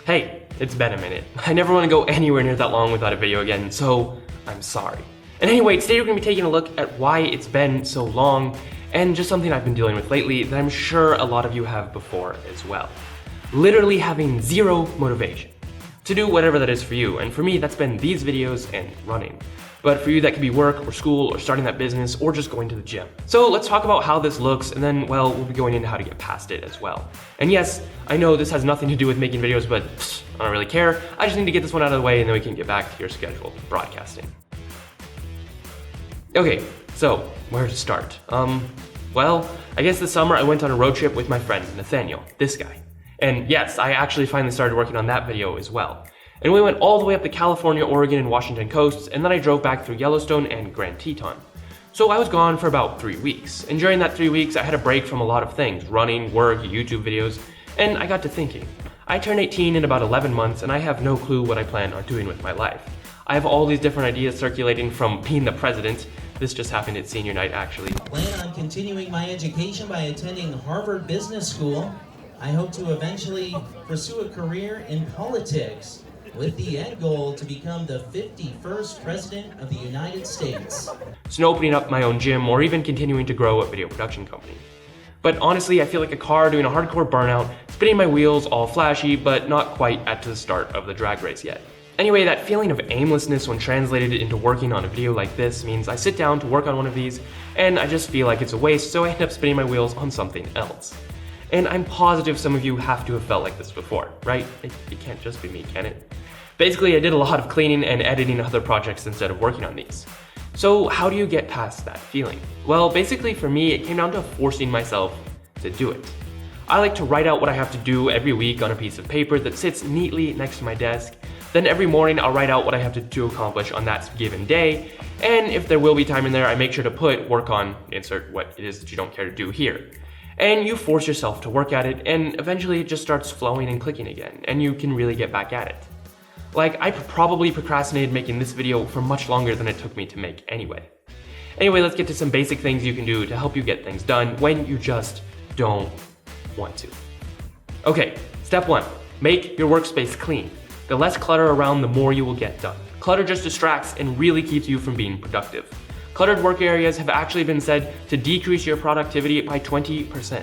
Hey, it's been a minute. I never want to go anywhere near that long without a video again, so I'm sorry. And anyway, today we're going to be taking a look at why it's been so long, and just something I've been dealing with lately that I'm sure a lot of you have before as well. Literally having zero motivation to do whatever that is for you, and for me that's been these videos and running. But for you that could be work or school or starting that business or just going to the gym. So let's talk about how this looks, and then, well, we'll be going into how to get past it as well. And yes, I know this has nothing to do with making videos, but I don't really care. I just need to get this one out of the way and then we can get back to your scheduled broadcasting. Okay, so where to start? Well, I guess this summer I went on a road trip with my friend Nathaniel, this guy. And yes, I actually finally started working on that video as well. And we went all the way up the California, Oregon, and Washington coasts, and then I drove back through Yellowstone and Grand Teton. So I was gone for about 3 weeks, and during that 3 weeks I had a break from a lot of things, running, work, YouTube videos, and I got to thinking. I turned 18 in about 11 months, and I have no clue what I plan on doing with my life. I have all these different ideas circulating, from being the president. This just happened at senior night, actually. I plan on continuing my education by attending Harvard Business School. I hope to eventually pursue a career in politics, with the end goal to become the 51st President of the United States. So no opening up my own gym or even continuing to grow a video production company. But honestly, I feel like a car doing a hardcore burnout, spinning my wheels, all flashy, but not quite at the start of the drag race yet. Anyway, that feeling of aimlessness when translated into working on a video like this means I sit down to work on one of these, and I just feel like it's a waste, so I end up spinning my wheels on something else. And I'm positive some of you have to have felt like this before, right? It can't just be me, can it? Basically, I did a lot of cleaning and editing other projects instead of working on these. So how do you get past that feeling? Well, basically for me, it came down to forcing myself to do it. I like to write out what I have to do every week on a piece of paper that sits neatly next to my desk. Then every morning I'll write out what I have to accomplish on that given day. And if there will be time in there, I make sure to put work on, insert what it is that you don't care to do here. And you force yourself to work at it, and eventually it just starts flowing and clicking again, and you can really get back at it. Like, I probably procrastinated making this video for much longer than it took me to make anyway. Anyway, let's get to some basic things you can do to help you get things done when you just don't want to. Okay, step 1, make your workspace clean. The less clutter around, the more you will get done. Clutter just distracts and really keeps you from being productive. Cluttered work areas have actually been said to decrease your productivity by 20%.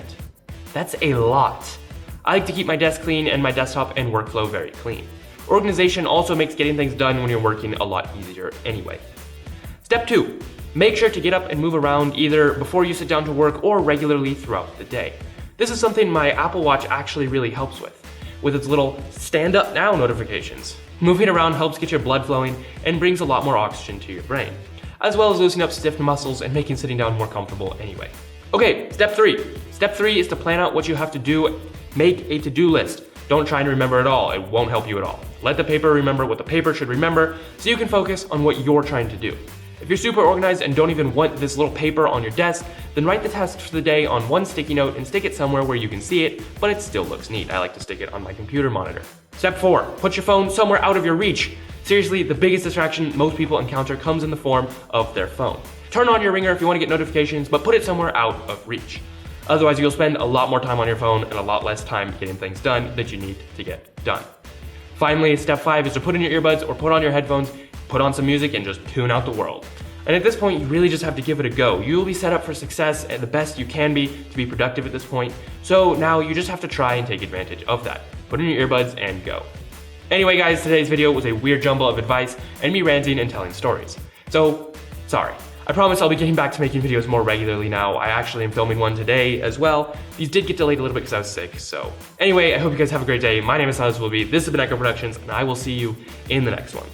That's a lot. I like to keep my desk clean and my desktop and workflow very clean. Organization also makes getting things done when you're working a lot easier anyway. Step 2, make sure to get up and move around either before you sit down to work or regularly throughout the day. This is something my Apple Watch actually really helps with its little stand up now notifications. Moving around helps get your blood flowing and brings a lot more oxygen to your brain, as well as loosening up stiff muscles and making sitting down more comfortable anyway. Okay, step 3. Step 3 is to plan out what you have to do. Make a to-do list. Don't try and remember it all, it won't help you at all. Let the paper remember what the paper should remember so you can focus on what you're trying to do. If you're super organized and don't even want this little paper on your desk, then write the tasks for the day on one sticky note and stick it somewhere where you can see it, but it still looks neat. I like to stick it on my computer monitor. Step 4, put your phone somewhere out of your reach. Seriously, the biggest distraction most people encounter comes in the form of their phone. Turn on your ringer if you want to get notifications, but put it somewhere out of reach. Otherwise, you'll spend a lot more time on your phone and a lot less time getting things done that you need to get done. Finally, step 5 is to put in your earbuds or put on your headphones, put on some music, and just tune out the world. And at this point, you really just have to give it a go. You will be set up for success and the best you can be to be productive at this point. So now you just have to try and take advantage of that. Put in your earbuds and go. Anyway, guys, today's video was a weird jumble of advice and me ranting and telling stories. So, sorry. I promise I'll be getting back to making videos more regularly now. I actually am filming one today as well. These did get delayed a little bit because I was sick, so. Anyway, I hope you guys have a great day. My name is Silas Willoughby. This has been Echo Productions, and I will see you in the next one.